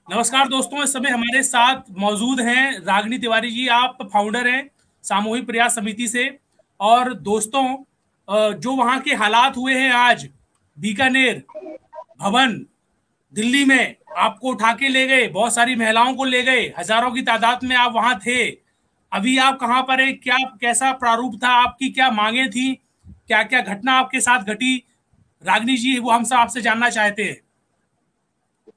नमस्कार दोस्तों, इस समय हमारे साथ मौजूद हैं रागिनी तिवारी जी। आप फाउंडर हैं सामूहिक प्रयास समिति से। और दोस्तों, जो वहाँ के हालात हुए हैं आज बीकानेर भवन दिल्ली में, आपको उठा के ले गए, बहुत सारी महिलाओं को ले गए, हजारों की तादाद में आप वहाँ थे। अभी आप कहाँ पर हैं? क्या कैसा प्रारूप था? आपकी क्या मांगे थी? क्या क्या घटना आपके साथ घटी? रागिनी जी, वो हम सब आपसे जानना चाहते हैं।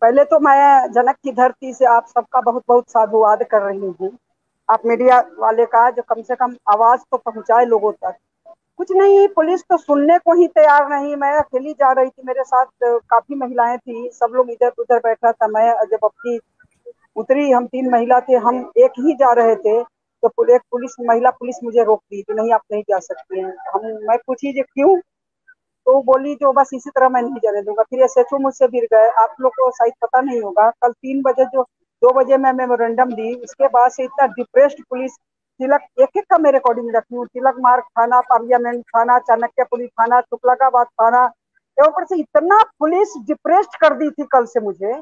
पहले तो मैं जनक की धरती से आप सबका बहुत बहुत साधुवाद कर रही हूँ। आप मीडिया वाले का जो कम से कम आवाज तो पहुंचाए लोगों तक। कुछ नहीं, पुलिस तो सुनने को ही तैयार नहीं। मैं अकेली जा रही थी, मेरे साथ काफी महिलाएं थी, सब लोग इधर उधर बैठा था। मैं जब अपनी उतरी, हम 3 महिला थे, हम एक ही जा रहे थे, तो एक महिला पुलिस मुझे रोक दी कि नहीं, आप नहीं जा सकती हैं। मैं पूछी जो क्यों, तो वो बोली जो बस इसी तरह मैं नहीं जाने दूंगा। फिर एसएचओ मुझसे गिर गए। आप लोग को शायद पता नहीं होगा, कल 3 बजे जो 2 बजे मैं मेमोरेंडम दी, उसके बाद से इतना डिप्रेस्ड पुलिस, तिलक एक एक का मैं रिकॉर्डिंग रखी हूँ, तिलक मार्ग थाना, पार्लियामेंट थाना, चाणक्यपुरी थाना, तुगलकाबाद थाना, ऊपर से इतना पुलिस डिप्रेस्ड कर दी थी कल से मुझे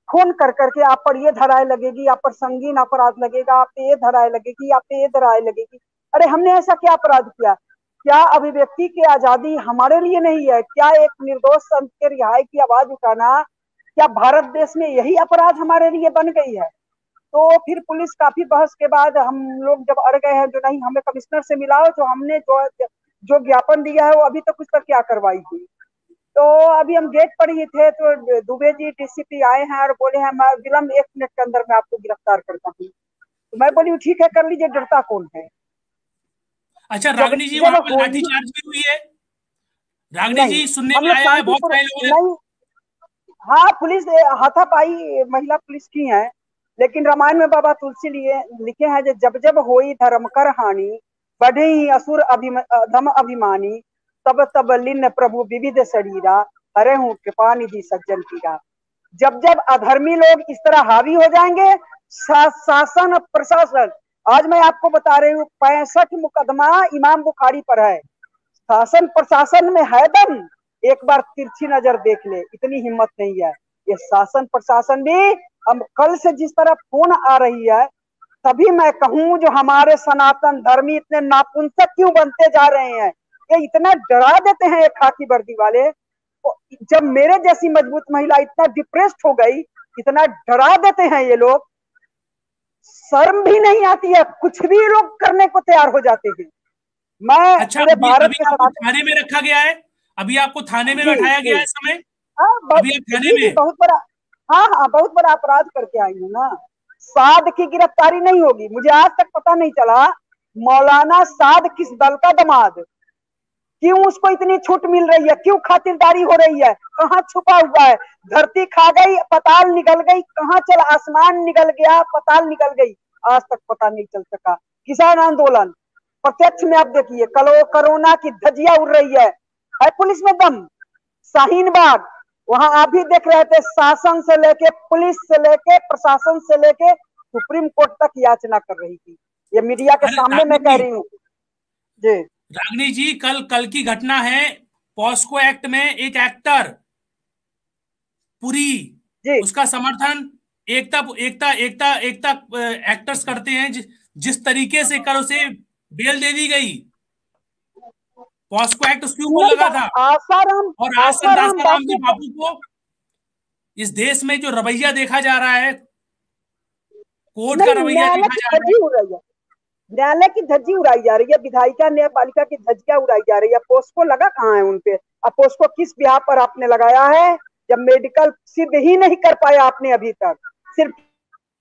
फोन कर करके, आप पर ये धाराएं लगेगी, आप पर संगीन अपराध लगेगा, आप पे ये धाराएं लगेगी, आप पे ये धाराएं लगेगी। अरे हमने ऐसा क्या अपराध किया? क्या अभिव्यक्ति की आजादी हमारे लिए नहीं है? क्या एक निर्दोष संत के रिहाई की आवाज उठाना, क्या भारत देश में यही अपराध हमारे लिए बन गई है? तो फिर पुलिस काफी बहस के बाद हम लोग जब अड़ गए हैं, जो नहीं हमें कमिश्नर से मिलाओ, जो हमने जो जो ज्ञापन दिया है वो अभी तक उस पर क्या कार्रवाई हुई। तो अभी हम गेट पर ही थे, तो दुबे जी डीसीपी आए हैं और बोले हैं मैं विलम्ब 1 मिनट के अंदर मैं आपको गिरफ्तार करता हूँ। तो मैं बोली ठीक है, कर लीजिए, डरता कौन है। अच्छा जब रागिनी जी, जब वहां पर होली, लाठीचार्ज भी हुई है? रागिनी नहीं, जी, सुनने हम में लोग आया है बहुत शांतिपूर्ण सारे लोगों ने। नहीं। हाँ, पुलिस हाथापाई महिला पुलिस की है, लेकिन रामायण में बाबा तुलसी लिए लिखे हैं जो जब जब होई धर्म कर हानि, बढ़े ही असुर अधम अभिमानी, तब तब लिन्न प्रभु विविध शरीरा, हरे हूँ कृपा निधि सज्जन पीरा। जब जब अधर्मी लोग इस तरह हावी हो जाएंगे, शासन प्रशासन, आज मैं आपको बता रही हूँ 65 मुकदमा इमाम बुखारी पर है। शासन प्रशासन में है दम, एक बार तिरछी नजर देख ले, इतनी हिम्मत नहीं है। ये शासन प्रशासन भी, अब कल से जिस तरह फोन आ रही है, तभी मैं कहूं जो हमारे सनातन धर्मी इतने नापुंसक क्यों बनते जा रहे हैं। ये इतना डरा देते हैं ये खाकी वर्दी वाले। जब मेरे जैसी मजबूत महिला इतना डिप्रेस्ड हो गई, इतना डरा देते हैं ये लोग, शर्म भी नहीं आती है, कुछ भी लोग करने को तैयार हो जाते हैं। मैं अच्छा, पूरे अभी भारत अभी के आपको साथ। थाने में रखा गया है? अभी आपको थाने में जी बैठाया जी। गया है इस समय? हाँ अभी आप थाने जी में जी, हैं? बहुत बड़ा। हाँ हाँ, बहुत बड़ा अपराध करके आई हूँ ना। साध की गिरफ्तारी नहीं होगी, मुझे आज तक पता नहीं चला मौलाना साध किस दल का दामाद, क्यों उसको इतनी छूट मिल रही है, क्यों खातिरदारी हो रही है, कहाँ छुपा हुआ है। धरती खा गई, पताल निकल गई, कहाँ चला, आसमान निकल गया, पताल निकल गई, आज तक पता नहीं चल सका। किसान आंदोलन प्रत्यक्ष में आप देखिए, कोरोना की धज्जियां उड़ रही है पुलिस में दम। शाहीन बाग, वहां आप भी देख रहे थे, शासन से लेके पुलिस से लेके प्रशासन से लेके सुप्रीम कोर्ट तक याचना कर रही थी। ये मीडिया के अरे सामने रागिनी मैं कह जी, रही हूँ। जी रागिनी जी, कल कल की घटना है। पॉस्को एक्ट में एक एक्टर पुरी, जी। उसका समर्थन एकता एकता एकता एकता एक्टर्स करते हैं। जिस तरीके से कल उसे बेल दे दी गई, पॉस्को एक्ट उसके ऊपर नहीं, लगा था। आसाराम, और आज आसाराम संदासा राम जी बापू को। बापू को, इस देश में जो रवैया देखा जा रहा है, कोर्ट का नहीं, रवैया न्यायालय देखा की जा रहा धज्जी है। उड़ रही है, न्यायालय की धज्जी उड़ाई जा रही है, विधायिका न्यायपालिका की धज्जियां उड़ाई जा रही है। पोस्को लगा कहाँ है उनपे? अब पोस्को किस बिहार पर आपने लगाया है, जब मेडिकल सिद्ध ही नहीं कर पाया आपने अभी तक, सिर्फ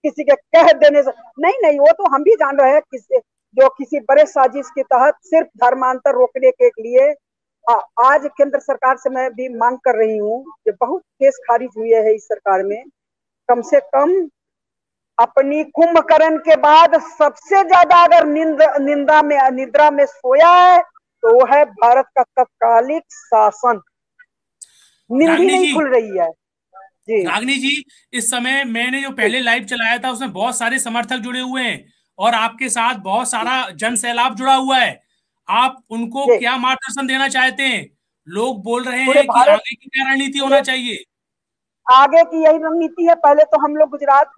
किसी के कह देने से। नहीं नहीं, वो तो हम भी जान रहे हैं किसी, जो किसी बड़े साजिश के तहत सिर्फ धर्मांतर रोकने के लिए। आज केंद्र सरकार से मैं भी मांग कर रही हूँ कि बहुत केस खारिज हुए हैं इस सरकार में, कम से कम अपनी कुंभकर्ण के बाद सबसे ज्यादा अगर निंदा में निद्रा में सोया है, तो वो है भारत का तत्कालिक शासन। नींद ही रागनी नहीं जी, खुल रही है। जी रागनी जी, इस समय मैंने जो जी पहले लाइव चलाया था उसमें बहुत सारे समर्थक जुड़े हुए हैं, और आपके साथ बहुत सारा जन सैलाब जुड़ा हुआ है। आप उनको जी। क्या मार्गदर्शन देना चाहते हैं? लोग बोल रहे पूरे हैं कि भारत आगे की क्या रणनीति होना पूरे चाहिए? आगे की यही रणनीति है। पहले तो हम लोग गुजरात,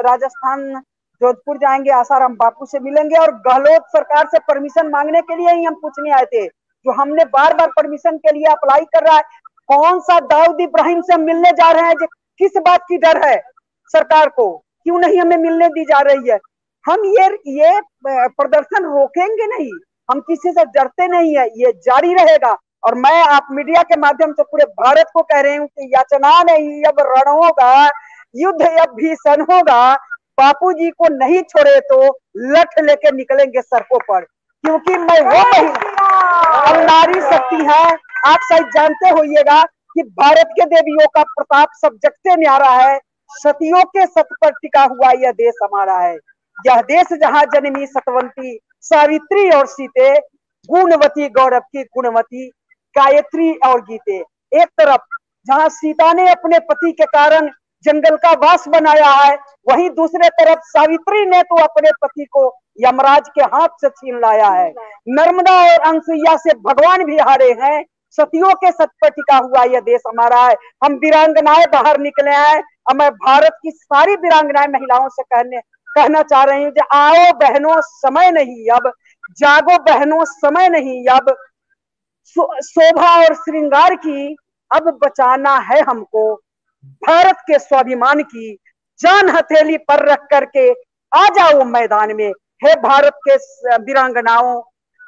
राजस्थान, जोधपुर जाएंगे, आसाराम बापू से मिलेंगे और गहलोत सरकार से परमिशन मांगने के लिए ही हम पूछने आए थे, जो हमने बार बार परमिशन के लिए अप्लाई कर रहा है। कौन सा दाऊद इब्राहिम से हम मिलने जा रहे हैं? किस बात की डर है सरकार को? क्यों नहीं हमें मिलने दी जा रही है? हम ये प्रदर्शन रोकेंगे नहीं, हम किसी से डरते नहीं है, ये जारी रहेगा। और मैं आप मीडिया के माध्यम से पूरे भारत को कह रही हूँ कि याचना नहीं, अब रण होगा, युद्ध अब भीषण होगा। बापू जी को नहीं छोड़े तो लठ लेके निकलेंगे सड़कों पर, क्योंकि मैं वो नहीं, हम नारी शक्ति है। आप शायद जानते होइएगा कि भारत के देवियों का प्रताप सब जग से न्यारा है। सतियों के सत पर टिका हुआ यह देश हमारा है। यह देश जहां जन्मी सतवंती सावित्री और सीते, गुणवती गौरव की गुणवती गायत्री और गीते। एक तरफ जहां सीता ने अपने पति के कारण जंगल का वास बनाया है, वहीं दूसरे तरफ सावित्री ने तो अपने पति को यमराज के हाथ से छीन लाया है। नर्मदा और अनसुईया से भगवान भी हारे हैं। सतियों के सत पर टिका हुआ यह देश हमारा है। हम वीरांगनाएं बाहर निकले हैं और मैं भारत की सारी वीरांगनाएं महिलाओं से कहना चाह रही हूँ कि आओ बहनों, समय नहीं अब, जागो बहनों, समय नहीं अब, शोभा और श्रृंगार की अब बचाना है हमको। भारत के स्वाभिमान की जान हथेली पर रख करके आ जाओ मैदान में। हे भारत के वीरांगनाओं,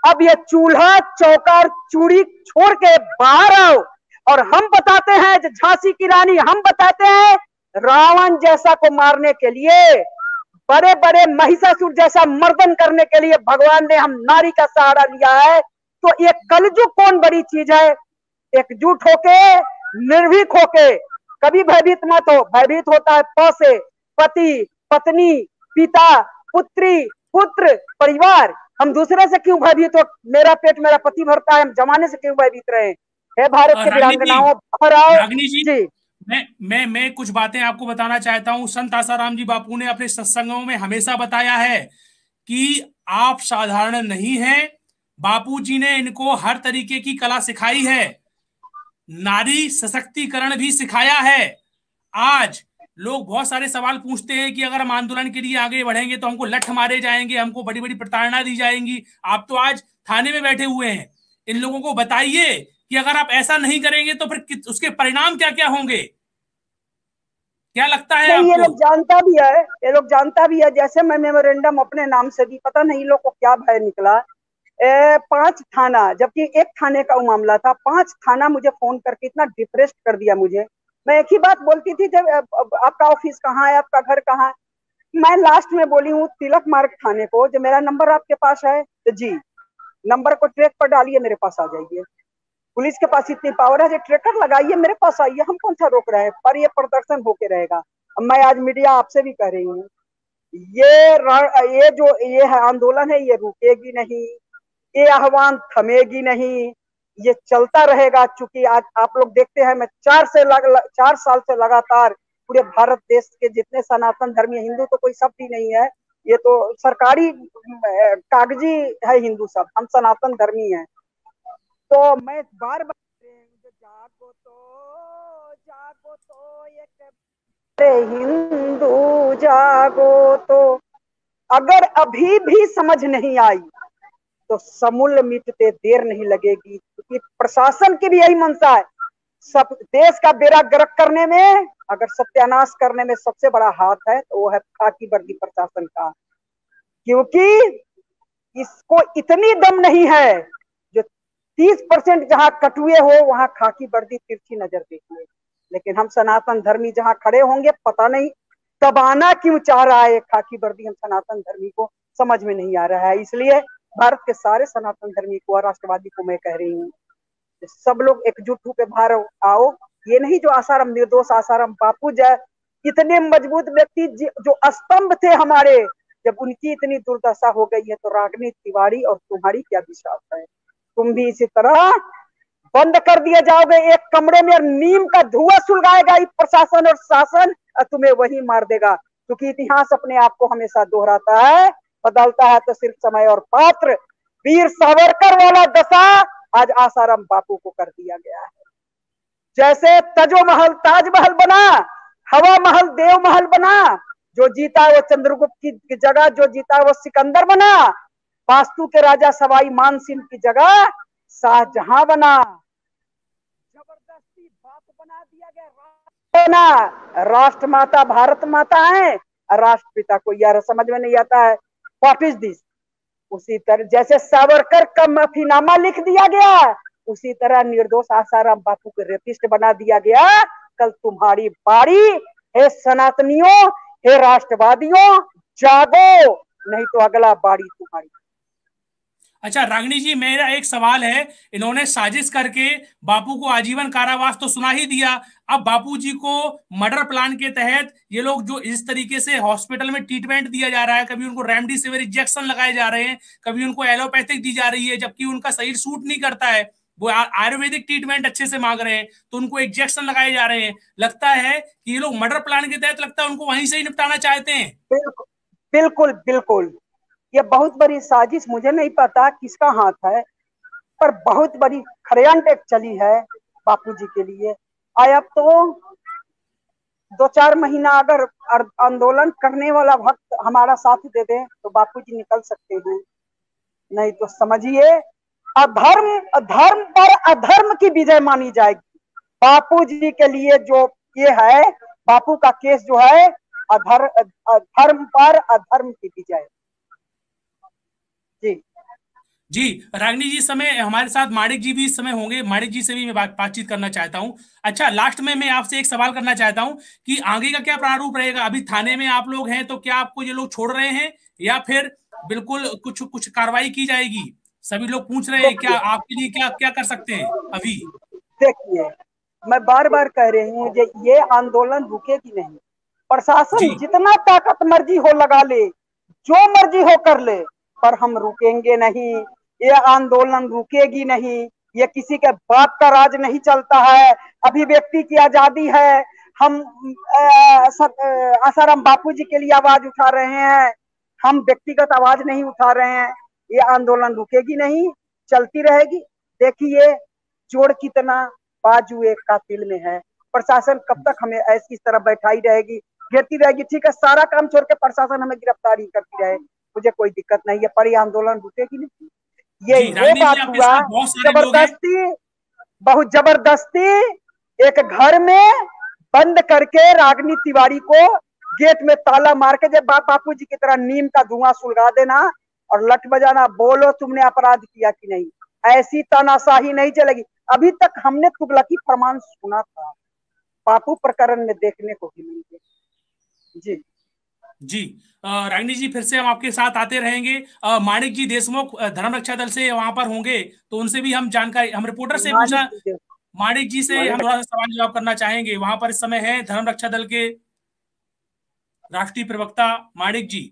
अब ये चूल्हा चौका चूड़ी छोड़ के बाहर आओ। और हम बताते हैं, झांसी की रानी, हम बताते हैं, रावण जैसा को मारने के लिए, बड़े बड़े महिषासुर जैसा मर्दन करने के लिए भगवान ने हम नारी का सहारा लिया है। तो ये कलयुग कौन बड़ी चीज है? एकजुट होके, निर्भीक होके, कभी भयभीत मत हो। भयभीत होता है प से, पति, पत्नी, पिता, पुत्री, पुत्र, परिवार। हम दूसरे से क्यों भयभीत हो? मेरा पेट मेरा पति भरता है, हम जमाने से क्यों भयभीत रहे? हे भारत के वीरांगनाओं, बाहर आओ। रागिनी जी, मैं कुछ बातें आपको बताना चाहता हूँ। संत आसाराम जी बापू ने अपने सत्संगों में हमेशा बताया है कि आप साधारण नहीं हैं। बापू जी ने इनको हर तरीके की कला सिखाई है, नारी सशक्तिकरण भी सिखाया है। आज लोग बहुत सारे सवाल पूछते हैं कि अगर हम आंदोलन के लिए आगे बढ़ेंगे तो हमको लठ मारे जाएंगे, हमको बड़ी बड़ी प्रताड़ना दी जाएंगी। आप तो आज थाने में बैठे हुए हैं, इन लोगों को बताइए कि अगर आप ऐसा नहीं करेंगे तो फिर उसके परिणाम क्या क्या होंगे। क्या लगता है आपको? ये लोग जानता भी है, ये लोग जानता भी है। जैसे मैं मेमोरेंडम अपने नाम से दी, पता नहीं लोग को क्या भय निकला। 5 थाना, जबकि एक थाने का मामला था, 5 थाना मुझे फोन करके इतना डिप्रेस्ड कर दिया मुझे। मैं एक ही बात बोलती थी, जब आपका ऑफिस कहाँ है, आपका घर कहाँ है? मैं लास्ट में बोली हूँ तिलक मार्ग थाने को, जो मेरा नंबर आपके पास है तो जी, नंबर को ट्रैक पर डालिए, मेरे पास आ जाइए। पुलिस के पास इतनी पावर है, जो ट्रैकर लगाइए, मेरे पास आइए, हम कौन सा रोक रहे हैं? पर ये प्रदर्शन होके रहेगा। अब मैं आज मीडिया आपसे भी कह रही हूँ, ये है आंदोलन है, ये रुकेगी नहीं, ये आह्वान थमेगी नहीं, ये चलता रहेगा। चूंकि आज आप लोग देखते हैं, मैं 4 साल से लगातार पूरे भारत देश के जितने सनातन धर्मी, हिंदू तो कोई शब्द ही नहीं है, ये तो सरकारी कागजी है हिंदू सब, हम सनातन धर्मी हैं। तो मैं बार बार जागो तो एक हिंदू जागो तो, अगर अभी भी समझ नहीं आई तो समूल मिटते देर नहीं लगेगी। क्योंकि प्रशासन की भी यही मंशा है, सब देश का बेड़ा गर्क करने में, अगर सत्यानाश करने में सबसे बड़ा हाथ है तो वो है खाकी वर्दी प्रशासन का। क्योंकि इसको इतनी दम नहीं है, जो 30% जहां कटुए हो वहां खाकी वर्दी तिरछी नजर देखिए। लेकिन हम सनातन धर्मी जहां खड़े होंगे, पता नहीं दबाना क्यों चाह रहा है खाकी वर्दी हम सनातन धर्मी को, समझ में नहीं आ रहा है। इसलिए भारत के सारे सनातन धर्मी को और राष्ट्रवादी को मैं कह रही हूँ, सब लोग एकजुट होकर बाहर आओ। ये नहीं जो आसाराम, निर्दोष आसाराम बापू जय इतने मजबूत व्यक्ति जो स्तंभ थे हमारे, जब उनकी इतनी दुर्दशा हो गई है तो रागिनी तिवारी और तुम्हारी क्या विश्वास है? तुम भी इसी तरह बंद कर दिए जाओगे एक कमरे में, और नीम का धुआं सुलगाएगा प्रशासन और शासन, और तुम्हें वही मार देगा। क्योंकि इतिहास अपने आप को हमेशा दोहराता है, बदलता है तो सिर्फ समय और पात्र। वीर सावरकर वाला दशा आज आसाराम बापू को कर दिया गया है। जैसे तजो महल ताजमहल बना, हवा महल देव महल बना, जो जीता वो चंद्रगुप्त की जगह जो जीता वो सिकंदर बना, वास्तु के राजा सवाई मानसिंह की जगह शाहजहां बना। जबरदस्ती बाप बना दिया गया ना। राष्ट्र माता भारत माता है, राष्ट्रपिता को यार समझ में नहीं आता है व्हाट इज दिस। उसी तरह जैसे सावरकर का माफीनामा लिख दिया गया, उसी तरह निर्दोष आसाराम बापू को रेपिस्ट बना दिया गया। कल तुम्हारी बारी है सनातनियों, हे राष्ट्रवादियों, जागो, नहीं तो अगला बारी तुम्हारी। अच्छा रागिनी जी, मेरा एक सवाल है, इन्होंने साजिश करके बापू को आजीवन कारावास तो सुना ही दिया, अब बापू जी को मर्डर प्लान के तहत ये लोग जो इस तरीके से हॉस्पिटल में ट्रीटमेंट दिया जा रहा है, कभी उनको रेमडेसिविर इंजेक्शन लगाए जा रहे हैं, कभी उनको एलोपैथिक दी जा रही है, जबकि उनका शरीर सूट नहीं करता है, वो आयुर्वेदिक ट्रीटमेंट अच्छे से मांग रहे हैं, तो उनको इंजेक्शन लगाए जा रहे हैं। लगता है कि ये लोग मर्डर प्लान के तहत, लगता है उनको वहीं से ही निपटाना चाहते हैं। बिल्कुल बिल्कुल बिल्कुल, ये बहुत बड़ी साजिश, मुझे नहीं पता किसका हाथ है, पर बहुत बड़ी खरियांट एक चली है बापूजी के लिए। अब तो 2-4 महीना अगर आंदोलन करने वाला भक्त हमारा साथ दे दे तो बापूजी निकल सकते हैं, नहीं तो समझिए अधर्म अधर्म पर अधर्म की विजय मानी जाएगी। बापूजी के लिए जो ये है, बापू का केस जो है, अधर्म पर अधर्म की विजय। जी जी रागिनी जी, समय हमारे साथ माणिक जी भी इस समय होंगे, माणिक जी से भी मैं बातचीत करना चाहता हूं। अच्छा, लास्ट में मैं आपसे एक सवाल करना चाहता हूं कि आगे का क्या प्रारूप रहेगा? अभी थाने में आप लोग हैं, तो क्या आपको ये लोग छोड़ रहे हैं या फिर बिल्कुल कुछ कुछ कार्रवाई की जाएगी? सभी लोग पूछ रहे हैं, क्या देखिए आपके लिए क्या क्या कर सकते हैं अभी? देखिए, मैं बार बार कह रही हूँ ये आंदोलन रुकेगी नहीं। जी प्रशासन जितना ताकत मर्जी हो लगा ले, जो मर्जी हो कर ले, पर हम रुकेंगे नहीं। ये आंदोलन रुकेगी नहीं। ये किसी के बाप का राज नहीं चलता है। अभिव्यक्ति की आजादी है। हम आसाराम बापू जी के लिए आवाज उठा रहे हैं, हम व्यक्तिगत आवाज नहीं उठा रहे हैं। ये आंदोलन रुकेगी नहीं, चलती रहेगी। देखिए चोर कितना बाजू एक कातिल में है। प्रशासन कब तक हमें ऐसी इस तरह बैठाई रहेगी, घेरती रहेगी? ठीक है, सारा काम छोड़ के प्रशासन हमें गिरफ्तारी करती रहे, मुझे कोई दिक्कत नहीं है, पर ये आंदोलन रुकेगी नहीं। ये जी वो रागिनी जी, बात आपके हुआ साथ बहुत सारे लोग हैं। जबरदस्ती, बहुत जबरदस्ती एक घर में बंद करके रागिनी तिवारी को गेट में ताला मार के जब बापू जी की तरह नीम का धुआं सुलगा देना और लठ बजाना, बोलो तुमने अपराध किया कि नहीं। ऐसी तानाशाही नहीं चलेगी। अभी तक हमने तुगलकी फरमान सुना था, बापू प्रकरण में देखने को भी मिलेंगे। जी जी रागिनी जी, फिर से हम आपके साथ आते रहेंगे। माणिक जी देशमुख धर्म रक्षा दल से वहां पर होंगे, तो उनसे भी हम जानकारी, हम रिपोर्टर से पूछा, मानिक माणिक जी से हम थोड़ा सा सवाल जवाब करना चाहेंगे। वहां पर इस समय है धर्म रक्षा दल के राष्ट्रीय प्रवक्ता माणिक जी,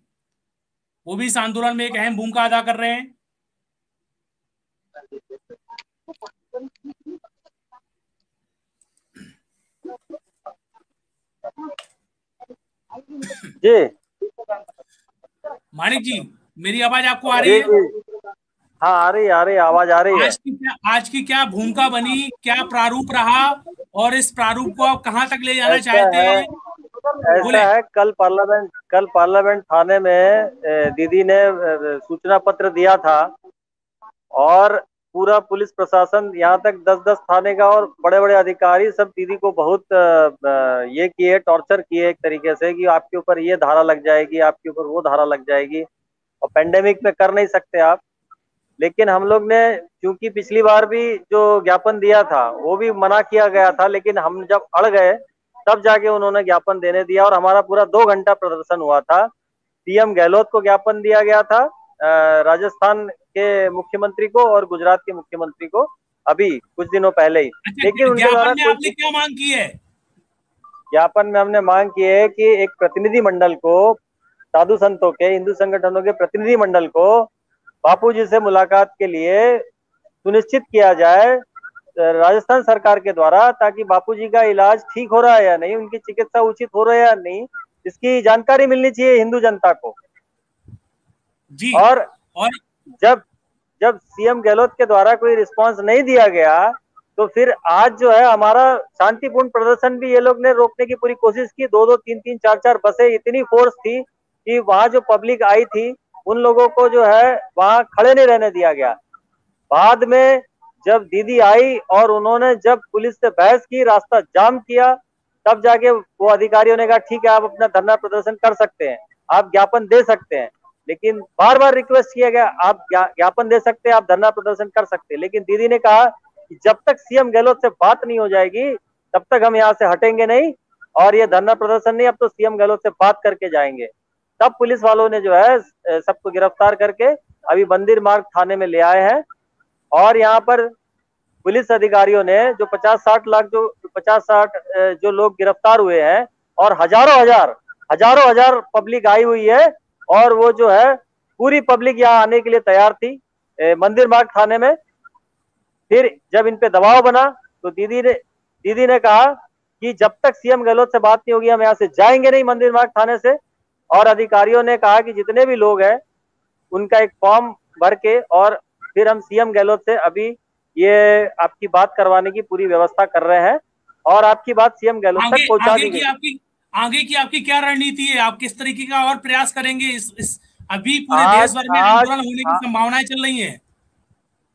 वो भी इस आंदोलन में एक अहम भूमिका अदा कर रहे हैं। जी माणिक जी, मेरी आवाज आपको आ रही जी है? जी, हाँ आ रही आवाज आ रही है। आज की क्या भूमिका बनी, क्या प्रारूप रहा, और इस प्रारूप को आप कहां तक ले जाना ऐसा चाहते है हैं? ऐसा बोले। है कल पार्लियामेंट थाने में दीदी ने सूचना पत्र दिया था, और पूरा पुलिस प्रशासन यहाँ तक 10-10 थाने का और बड़े बड़े अधिकारी सब दीदी को बहुत ये किए, टॉर्चर किए एक तरीके से कि आपके ऊपर ये धारा लग जाएगी, आपके ऊपर वो धारा लग जाएगी, और पेंडेमिक में कर नहीं सकते आप। लेकिन हम लोग ने, क्योंकि पिछली बार भी जो ज्ञापन दिया था वो भी मना किया गया था, लेकिन हम जब अड़ गए तब जाके उन्होंने ज्ञापन देने दिया, और हमारा पूरा 2 घंटा प्रदर्शन हुआ था। सीएम गहलोत को ज्ञापन दिया गया था, राजस्थान के मुख्यमंत्री को और गुजरात के मुख्यमंत्री को, अभी कुछ दिनों पहले ही। लेकिन अच्छा, उनके द्वारा ज्ञापन में आपने क्या मांग की है? ज्ञापन में हमने मांग की है कि एक प्रतिनिधि मंडल को, साधु संतों के, हिंदू संगठनों के प्रतिनिधि मंडल को बापूजी से मुलाकात के लिए सुनिश्चित किया जाए राजस्थान सरकार के द्वारा, ताकि बापूजी का इलाज ठीक हो रहा है या नहीं, उनकी चिकित्सा उचित हो रही है या नहीं, इसकी जानकारी मिलनी चाहिए हिंदू जनता को। जी। और और जब जब सीएम गहलोत के द्वारा कोई रिस्पांस नहीं दिया गया, तो फिर आज जो है हमारा शांतिपूर्ण प्रदर्शन भी ये लोग ने रोकने की पूरी कोशिश की। 2-2, 3-3, 4-4 बसें, इतनी फोर्स थी कि वहां जो पब्लिक आई थी उन लोगों को जो है वहां खड़े नहीं रहने दिया गया। बाद में जब दीदी आई और उन्होंने जब पुलिस से बहस की, रास्ता जाम किया, तब जाके वो अधिकारियों ने कहा ठीक है आप अपना धरना प्रदर्शन कर सकते हैं, आप ज्ञापन दे सकते हैं। लेकिन बार बार रिक्वेस्ट किया गया आप ज्ञापन दे सकते हैं, आप धरना प्रदर्शन कर सकते हैं, लेकिन दीदी ने कहा कि जब तक सीएम गहलोत से बात नहीं हो जाएगी तब तक हम यहाँ से हटेंगे नहीं, और ये धरना प्रदर्शन नहीं, अब तो सीएम गहलोत से बात करके जाएंगे। तब पुलिस वालों ने जो है सबको गिरफ्तार करके अभी मंदिर मार्ग थाने में ले आए हैं। और यहाँ पर पुलिस अधिकारियों ने जो 50-60 जो लोग गिरफ्तार हुए हैं, और हजारों हजार पब्लिक आई हुई है, और वो जो है पूरी पब्लिक यहाँ आने के लिए तैयार थी मंदिर मार्ग थाने में। फिर जब इन पे दबाव बना तो दीदी ने कहा कि जब तक सीएम गहलोत से बात नहीं होगी हम यहाँ से जाएंगे नहीं मंदिर मार्ग थाने से। और अधिकारियों ने कहा कि जितने भी लोग हैं उनका एक फॉर्म भर के और फिर हम सीएम गहलोत से अभी ये आपकी बात करवाने की पूरी व्यवस्था कर रहे हैं, और आपकी बात सीएम गहलोत तक पहुंचा दी गई। आगे की आपकी क्या रणनीति है? आप किस तरीके का और प्रयास करेंगे? इस अभी पूरे देश भर में आंदोलन होने की संभावनाएं चल रही हैं।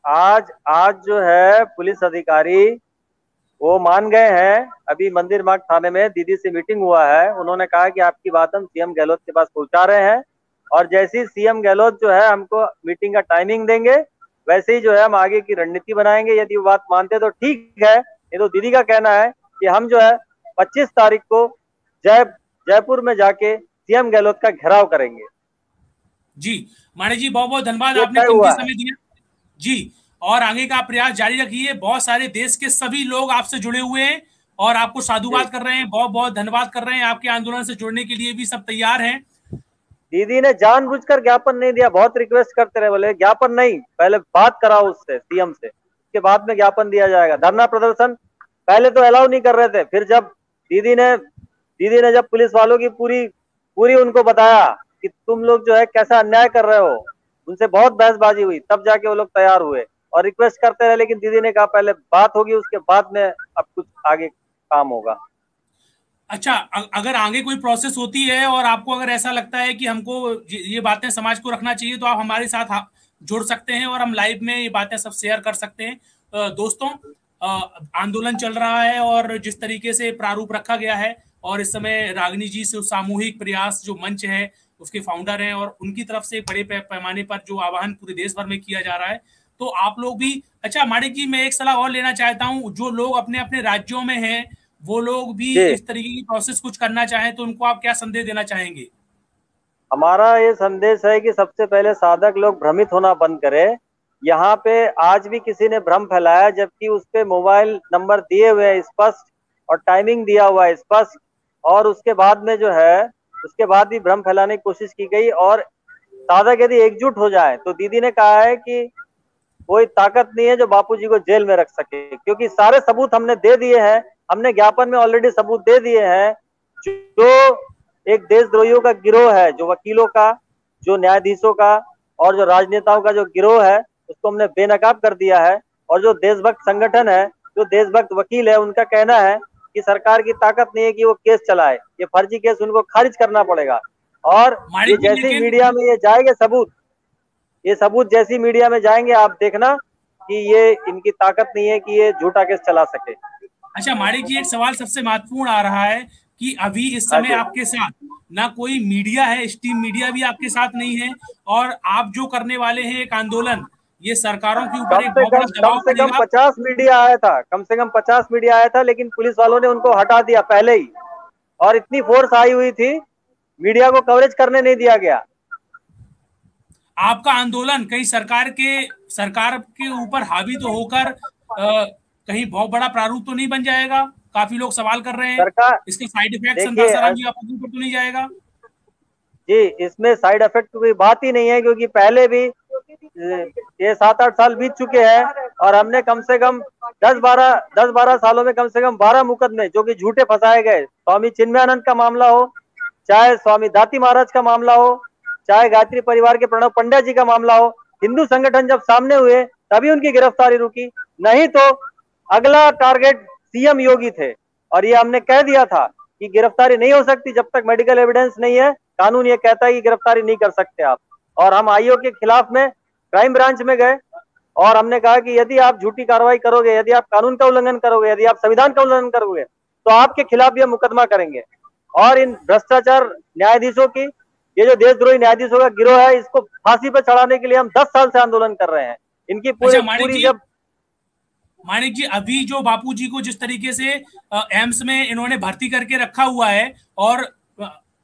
आज जो है पुलिस अधिकारी वो मान गए हैं। अभी मंदिर मार्ग थाने में दीदी से मीटिंग हुआ है, उन्होंने कहा कि आपकी बात हम सीएम गहलोत के पास पहुंचा रहे हैं, और जैसे ही सीएम गहलोत जो है हमको मीटिंग का टाइमिंग देंगे वैसे ही जो है हम आगे की रणनीति बनाएंगे। यदि वो बात मानते तो ठीक है, ये तो दीदी का कहना है कि हम जो है 25 तारीख को जयपुर में जाके सीएम गहलोत का घेराव करेंगे। जी माणे जी, बहुत बहुत धन्यवाद, आपने कीमती समय दिया जी, और आगे का प्रयास जारी रखिए। बहुत सारे देश के सभी लोग आपसे जुड़े हुए हैं और आपको साधुवाद कर रहे हैं, बहुत बहुत धन्यवाद कर रहे हैं। आपके आंदोलन से जुड़ने के लिए भी सब तैयार हैं। दीदी ने जानबूझकर ज्ञापन नहीं दिया, बहुत रिक्वेस्ट करते रहे, बोले ज्ञापन नहीं, पहले बात कराओ उससे सीएम से, उसके बाद में ज्ञापन दिया जाएगा। धरना प्रदर्शन पहले तो अलाउ नहीं कर रहे थे, फिर जब दीदी ने जब पुलिस वालों की पूरी उनको बताया कि तुम लोग जो है कैसा अन्याय कर रहे हो, उनसे बहुत बहसबाजी हुई, तब जाके वो लोग तैयार हुए और रिक्वेस्ट करते रहे। लेकिन दीदी ने कहा पहले बात होगी उसके बाद में अब कुछ आगे काम होगा। अच्छा, अगर आगे कोई प्रोसेस होती है और आपको अगर ऐसा लगता है कि हमको ये बातें समाज को रखना चाहिए तो आप हमारे साथ जुड़ सकते हैं और हम लाइव में ये बातें सब शेयर कर सकते हैं। दोस्तों, आंदोलन चल रहा है और जिस तरीके से प्रारूप रखा गया है, और इस समय रागिनी जी से सामूहिक प्रयास जो मंच है उसके फाउंडर हैं, और उनकी तरफ से बड़े पैमाने पर जो आह्वान पूरे देश भर में किया जा रहा है, तो आप लोग भी। अच्छा माणे जी, मैं एक सलाह और लेना चाहता हूँ, जो लोग अपने अपने राज्यों में हैं वो लोग भी इस तरीके की प्रोसेस कुछ करना चाहें तो उनको आप क्या संदेश देना चाहेंगे? हमारा ये संदेश है कि सबसे पहले साधक लोग भ्रमित होना बंद करें। यहाँ पे आज भी किसी ने भ्रम फैलाया, जबकि उस पे मोबाइल नंबर दिए हुए हैं स्पष्ट और टाइमिंग दिया हुआ है स्पष्ट, और उसके बाद में जो है उसके बाद भी भ्रम फैलाने की कोशिश की गई। और साधक यदि एकजुट हो जाए तो दीदी ने कहा है कि कोई ताकत नहीं है जो बापूजी को जेल में रख सके, क्योंकि सारे सबूत हमने दे दिए हैं, हमने ज्ञापन में ऑलरेडी सबूत दे दिए हैं। जो एक देशद्रोहियों का गिरोह है, जो वकीलों का, जो न्यायाधीशों का और जो राजनेताओं का जो गिरोह है, उसको हमने बेनकाब कर दिया है। और जो देशभक्त संगठन है, जो देशभक्त वकील है, उनका कहना है कि सरकार की ताकत नहीं है कि वो केस चलाए, ये फर्जी केस उनको खारिज करना पड़ेगा। और ये जैसी मीडिया में ये जाएंगे सबूत, ये सबूत जैसी मीडिया में जाएंगे आप देखना कि ये इनकी ताकत नहीं है कि ये झूठा केस चला सके। अच्छा माणे जी, एक सवाल सबसे महत्वपूर्ण आ रहा है कि अभी इस समय आपके साथ ना कोई मीडिया है, स्ट्रीम मीडिया भी आपके साथ नहीं है, और आप जो करने वाले हैं एक आंदोलन, ये सरकारों के ऊपर एक बहुत बड़ा दबाव पड़ेगा। कम से कम 50 मीडिया आया था, कम से कम 50 मीडिया आया था, लेकिन पुलिस वालों ने उनको हटा दिया पहले ही, और इतनी फोर्स आई हुई थी, मीडिया को कवरेज करने नहीं दिया गया। आपका आंदोलन कहीं सरकार के ऊपर हावी तो होकर कहीं बहुत बड़ा प्रारूप तो नहीं बन जाएगा? काफी लोग सवाल कर रहे हैं, इसका साइड इफेक्ट संतासाराम जी आपको ऊपर तो नहीं जाएगा? जी, इसमें साइड इफेक्ट की कोई बात ही नहीं है, क्योंकि पहले भी ये 7-8 साल बीत चुके हैं और हमने कम से कम 10-12 सालों में कम से कम 12 मुकदमे जो कि झूठे फंसाए गए, स्वामी चिन्मयानंद का मामला हो, चाहे स्वामी दाती महाराज का मामला हो, चाहे गायत्री परिवार के प्रणव पंड्या जी का मामला हो, हिंदू संगठन जब सामने हुए तभी उनकी गिरफ्तारी रुकी, नहीं तो अगला टारगेट सीएम योगी थे, और ये हमने कह दिया था कि गिरफ्तारी नहीं हो सकती जब तक मेडिकल एविडेंस नहीं है। कानून ये कहता है कि गिरफ्तारी नहीं कर सकते आप। और हम आईओ के खिलाफ में क्राइम ब्रांच में गए और हमने कहा कि यदि आप झूठी कार्रवाई करोगे, यदि आप कानून का उल्लंघन करोगे, यदि आप संविधान का उल्लंघन करोगे, तो आपके खिलाफ ये मुकदमा करेंगे। और इन भ्रष्टाचार न्यायाधीशों की, ये जो देशद्रोही न्यायाधीशों का गिरोह है, इसको फांसी पर चढ़ाने के लिए हम 10 साल से आंदोलन कर रहे हैं। इनकी पूरी जब मानिक जी, अभी जो बापूजी को जिस तरीके से एम्स में इन्होंने भर्ती करके रखा हुआ है और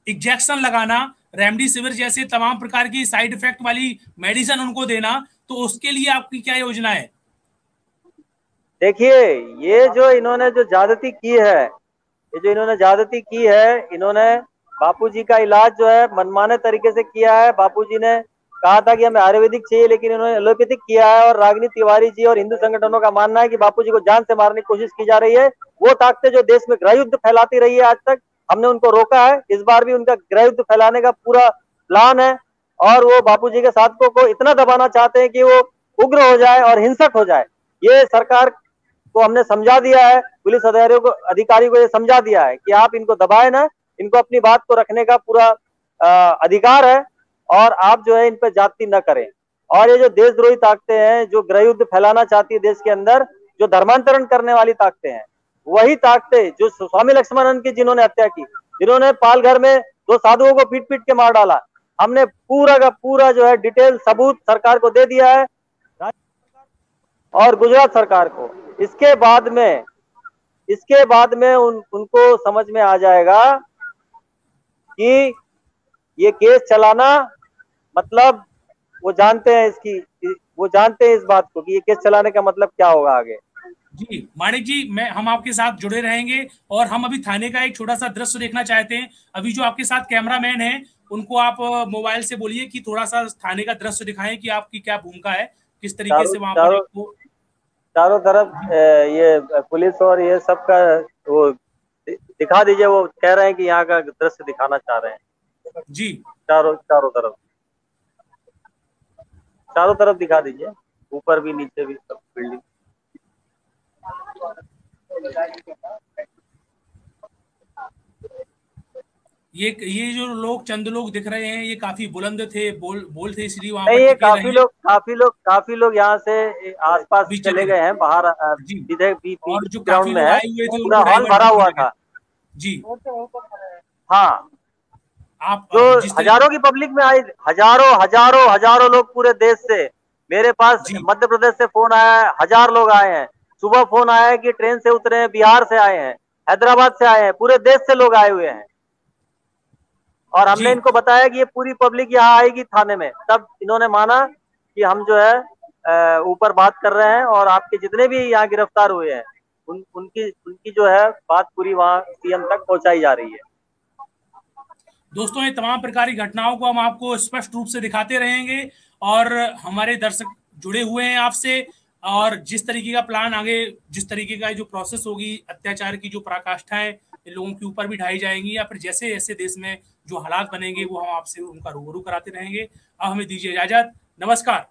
इंजेक्शन लगाना, रेमडेसिविर जैसे तमाम प्रकार की साइड इफेक्ट वाली मेडिसिन उनको देना, तो उसके लिए आपकी क्या योजना है? देखिए, ये जो इन्होंने जो ज्यादती की है, इन्होंने बापूजी का इलाज जो है मनमाने तरीके से किया है। बापूजी ने कहा था कि हमें आयुर्वेदिक चाहिए, लेकिन इन्होंने एलोपैथिक किया है। और रागिनी तिवारी जी और हिंदू संगठनों का मानना है कि बापूजी को जान से मारने की कोशिश की जा रही है। वो ताकतें जो देश में गृह युद्ध फैलाती रही है आज तक, हमने उनको रोका है। इस बार भी उनका गृह युद्ध फैलाने का पूरा प्लान है, और वो बापूजी के साधकों को इतना दबाना चाहते हैं कि वो उग्र हो जाए और हिंसक हो जाए। ये सरकार को हमने समझा दिया है, पुलिस अधिकारी को ये समझा दिया है कि आप इनको दबाए ना, इनको अपनी बात को रखने का पूरा अधिकार है, और आप जो है इन पर जाति न करें। और ये जो देशद्रोही ताकतें हैं, जो गृह युद्ध फैलाना चाहती है देश के अंदर, जो धर्मांतरण करने वाली ताकतें हैं, वही ताकतें जो स्वामी लक्ष्मणानंद की जिन्होंने हत्या की, जिन्होंने पालघर में 2 साधुओं को पीट पीट के मार डाला, हमने पूरा का पूरा जो है डिटेल सबूत सरकार को दे दिया है, और गुजरात सरकार को। इसके बाद में उनको समझ में आ जाएगा कि ये केस चलाना मतलब, वो जानते हैं इस बात को कि ये केस चलाने का मतलब क्या होगा आगे। जी माणिक जी, हम आपके साथ जुड़े रहेंगे, और हम अभी थाने का एक छोटा सा दृश्य देखना चाहते हैं। अभी जो आपके साथ कैमरामैन है, उनको आप मोबाइल से बोलिए कि थोड़ा सा थाने का दृश्य दिखाएं कि आपकी क्या भूमिका है, किस तरीके से वहां पर आपको चारों तरफ ये पुलिस और ये सब का वो दिखा दीजिए। वो कह रहे हैं कि यहाँ का दृश्य दिखाना चाह रहे हैं जी। चारों तरफ दिखा दीजिए, ऊपर भी नीचे भी सब बिल्डिंग। ये जो लोग, चंद लोग दिख रहे हैं, ये काफी बुलंद थे, बोल थे, इसलिए वहां नहीं, पर ये काफी लोग यहाँ से आसपास चले गए हैं बाहर। और जो ग्राउंड काफी में लोग है, आए हुए थे पूरा हॉल भरा हुआ था जी। हाँ, आप जो हजारों की पब्लिक में आई, हजारों लोग पूरे देश से। मेरे पास मध्य प्रदेश से फोन आया है, 1000 लोग आए हैं। सुबह फोन आया है कि ट्रेन से उतरे हैं, बिहार से आए हैं, हैदराबाद से आए हैं, पूरे देश से लोग आए हुए हैं। और हमने इनको बताया कि ये पूरी पब्लिक यहाँ आएगी थाने में, तब इन्होंने माना कि हम जो है ऊपर बात कर रहे हैं, और आपके जितने भी यहाँ गिरफ्तार हुए हैं उनकी जो है बात पूरी वहाँ सीएम तक पहुंचाई जा रही है। दोस्तों, ये तमाम प्रकार की घटनाओं को हम आपको स्पष्ट रूप से दिखाते रहेंगे, और हमारे दर्शक जुड़े हुए हैं आपसे। और जिस तरीके का प्लान आगे, जिस तरीके का जो प्रोसेस होगी, अत्याचार की जो पराकाष्ठाएं लोगों के ऊपर भी ढाई जाएंगी, या फिर जैसे जैसे देश में जो हालात बनेंगे, वो हम आपसे उनका रूबरू कराते रहेंगे। अब हमें दीजिए इजाजत। नमस्कार।